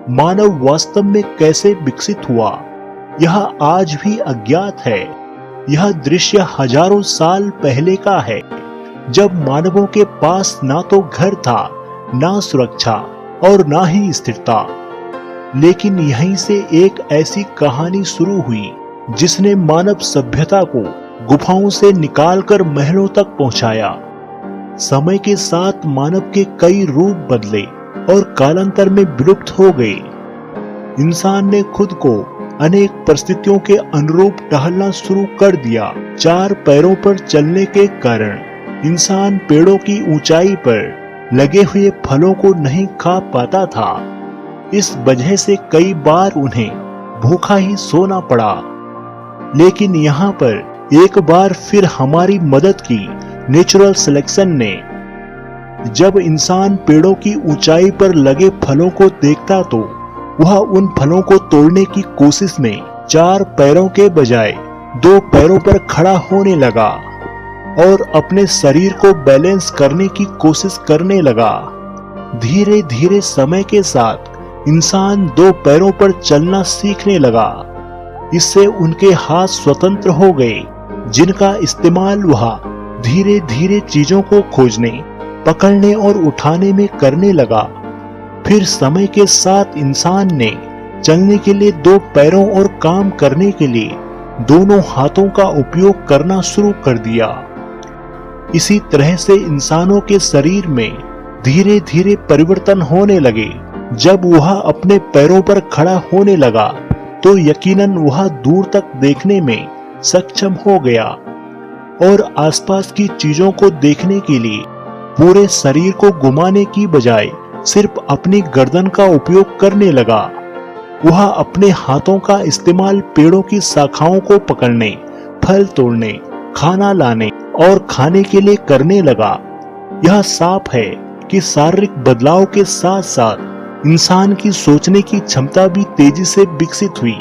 मानव वास्तव में कैसे विकसित हुआ, यह आज भी अज्ञात है। यह दृश्य हजारों साल पहले का है, जब मानवों के पास ना तो घर था, ना सुरक्षा और ना ही स्थिरता। लेकिन यहीं से एक ऐसी कहानी शुरू हुई जिसने मानव सभ्यता को गुफाओं से निकालकर महलों तक पहुंचाया। समय के साथ मानव के कई रूप बदले और कालांतर में विलुप्त हो गए। इंसान ने खुद को अनेक परिस्थितियों के अनुरूप टहलना शुरू कर दिया। 4 पैरों पर चलने के कारण इंसान पेड़ों की ऊंचाई पर लगे हुए फलों को नहीं खा पाता था। इस वजह से कई बार उन्हें भूखा ही सोना पड़ा। लेकिन यहाँ पर एक बार फिर हमारी मदद की नेचुरल सिलेक्शन ने। जब इंसान पेड़ों की ऊंचाई पर लगे फलों को देखता तो वह उन फलों को तोड़ने की कोशिश में 4 पैरों के बजाय 2 पैरों पर खड़ा होने लगा और अपने शरीर को बैलेंस करने की कोशिश करने लगा। धीरे धीरे समय के साथ इंसान 2 पैरों पर चलना सीखने लगा। इससे उनके हाथ स्वतंत्र हो गए, जिनका इस्तेमाल वह धीरे धीरे चीजों को खोजने, पकड़ने और उठाने में करने लगा। फिर समय के साथ इंसान ने चलने के लिए 2 पैरों और काम करने के लिए दोनों हाथों का उपयोग करना शुरू कर दिया। इसी तरह से इंसानों के शरीर में धीरे धीरे परिवर्तन होने लगे। जब वह अपने पैरों पर खड़ा होने लगा तो यकीनन वह दूर तक देखने में सक्षम हो गया और आसपास की चीजों को देखने के लिए पूरे शरीर को घुमाने की बजाय सिर्फ अपनी गर्दन का उपयोग करने लगा। वह अपने हाथों का इस्तेमाल पेड़ों की शाखाओं को पकड़ने, फल तोड़ने, खाना लाने और खाने के लिए करने लगा। यह साफ है कि शारीरिक बदलाव के साथ साथ इंसान की सोचने की क्षमता भी तेजी से विकसित हुई।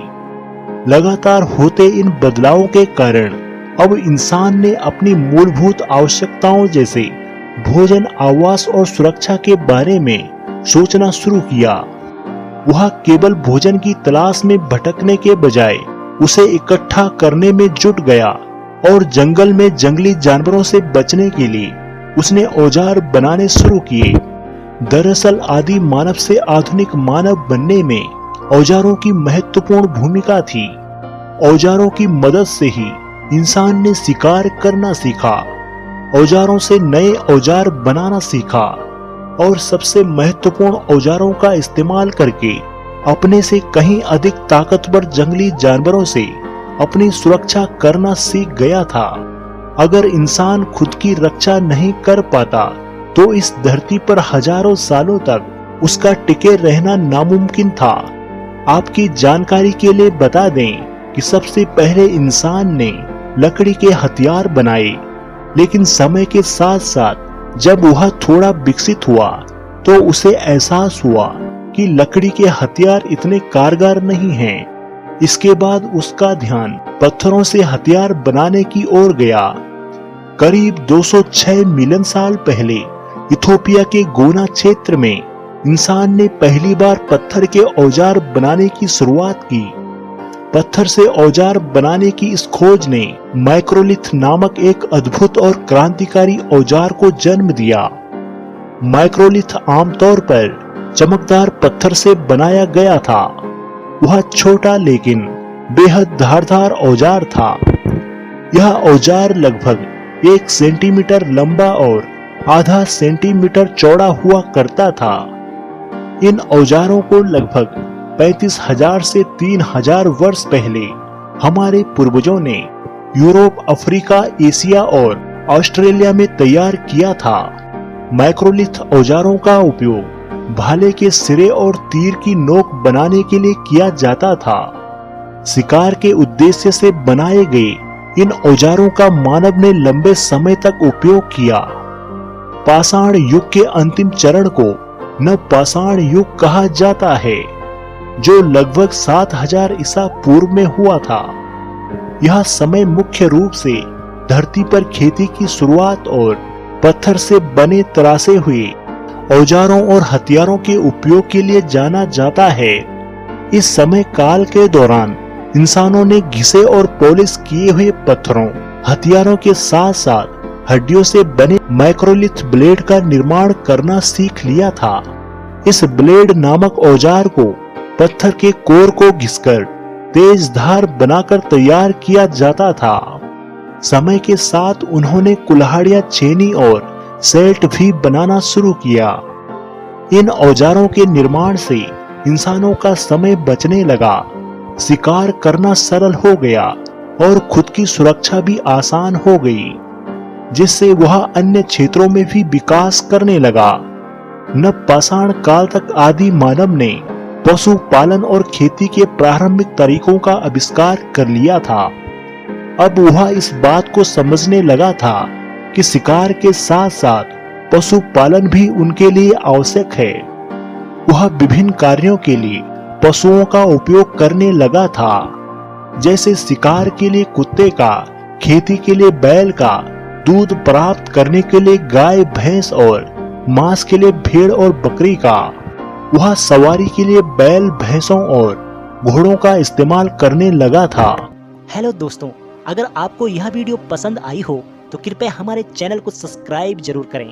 लगातार होते इन बदलावों के कारण अब इंसान ने अपनी मूलभूत आवश्यकताओं जैसे भोजन, आवास और सुरक्षा के बारे में सोचना शुरू किया। वह केवल भोजन की तलाश में भटकने के बजाय उसे इकट्ठा करने में जुट गया और जंगल में जंगली जानवरों से बचने के लिए उसने औजार बनाने शुरू किए। दरअसल आदि मानव से आधुनिक मानव बनने में औजारों की महत्वपूर्ण भूमिका थी। औजारों की मदद से ही इंसान ने शिकार करना सीखा, औजारों से नए औजार बनाना सीखा और सबसे महत्वपूर्ण औजारों का इस्तेमाल करके अपने से कहीं अधिक ताकतवर जंगली जानवरों से अपनी सुरक्षा करना सीख गया था। अगर इंसान खुद की रक्षा नहीं कर पाता तो इस धरती पर हजारों सालों तक उसका टिके रहना नामुमकिन था। आपकी जानकारी के लिए बता दें कि सबसे पहले इंसान ने लकड़ी के हथियार बनाए, लेकिन समय के साथ साथ जब वह थोड़ा विकसित हुआ तो उसे एहसास हुआ कि लकड़ी के हथियार इतने कारगर नहीं हैं। इसके बाद उसका ध्यान पत्थरों से हथियार बनाने की ओर गया। करीब 206 मिलियन साल पहले इथोपिया के गोना क्षेत्र में इंसान ने पहली बार पत्थर के औजार बनाने की शुरुआत की। पत्थर से औजार बनाने की इस खोज ने माइक्रोलिथ नामक एक अद्भुत और क्रांतिकारी औजार को जन्म दिया। माइक्रोलिथ आमतौर पर चमकदार पत्थर से बनाया गया था। वह छोटा लेकिन बेहद धारदार औजार था। यह औजार लगभग 1 सेंटीमीटर लंबा और आधा सेंटीमीटर चौड़ा हुआ करता था। इन औजारों को लगभग 35,000 से 3,000 वर्ष पहले हमारे पूर्वजों ने यूरोप, अफ्रीका, एशिया और ऑस्ट्रेलिया में तैयार किया था। माइक्रोलिथ औजारों का उपयोग भाले के सिरे और तीर की नोक बनाने के लिए किया जाता था। शिकार के उद्देश्य से बनाए गए इन औजारों का मानव ने लंबे समय तक उपयोग किया। पाषाण युग के अंतिम चरण को नवपाषाण युग कहा जाता है, जो लगभग 7000 ईसा पूर्व में हुआ था। यह समय मुख्य रूप से धरती पर खेती की शुरुआत और पत्थर से बने तरासे हुए औजारों और हथियारों के उपयोग के लिए जाना जाता है। इस समय काल के दौरान इंसानों ने घिसे और पॉलिश किए हुए पत्थरों, हथियारों के साथ साथ हड्डियों से बने माइक्रोलिथ ब्लेड का निर्माण करना सीख लिया था। इस ब्लेड नामक औजार को पत्थर के कोर को घिसकर तेज धार बनाकर तैयार किया जाता था। समय के साथ उन्होंने कुल्हाड़ियां, छेनी और सेल्ट भी बनाना शुरू किया। इन औजारों के निर्माण से इंसानों का समय बचने लगा, शिकार करना सरल हो गया और खुद की सुरक्षा भी आसान हो गई, जिससे वह अन्य क्षेत्रों में भी विकास करने लगा। नवपाषाण काल तक आदि मानव ने पशुपालन और खेती के प्रारंभिक तरीकों का आविष्कार कर लिया था। अब वह इस बात को समझने लगा था कि शिकार के साथ साथ पशुपालन भी उनके लिए आवश्यक है। वह विभिन्न कार्यों के लिए पशुओं का उपयोग करने लगा था, जैसे शिकार के लिए कुत्ते का, खेती के लिए बैल का, दूध प्राप्त करने के लिए गाय, भैंस और मांस के लिए भेड़ और बकरी का। वह सवारी के लिए बैल, भैंसों और घोड़ों का इस्तेमाल करने लगा था। हेलो दोस्तों, अगर आपको यह वीडियो पसंद आई हो तो कृपया हमारे चैनल को सब्सक्राइब जरूर करें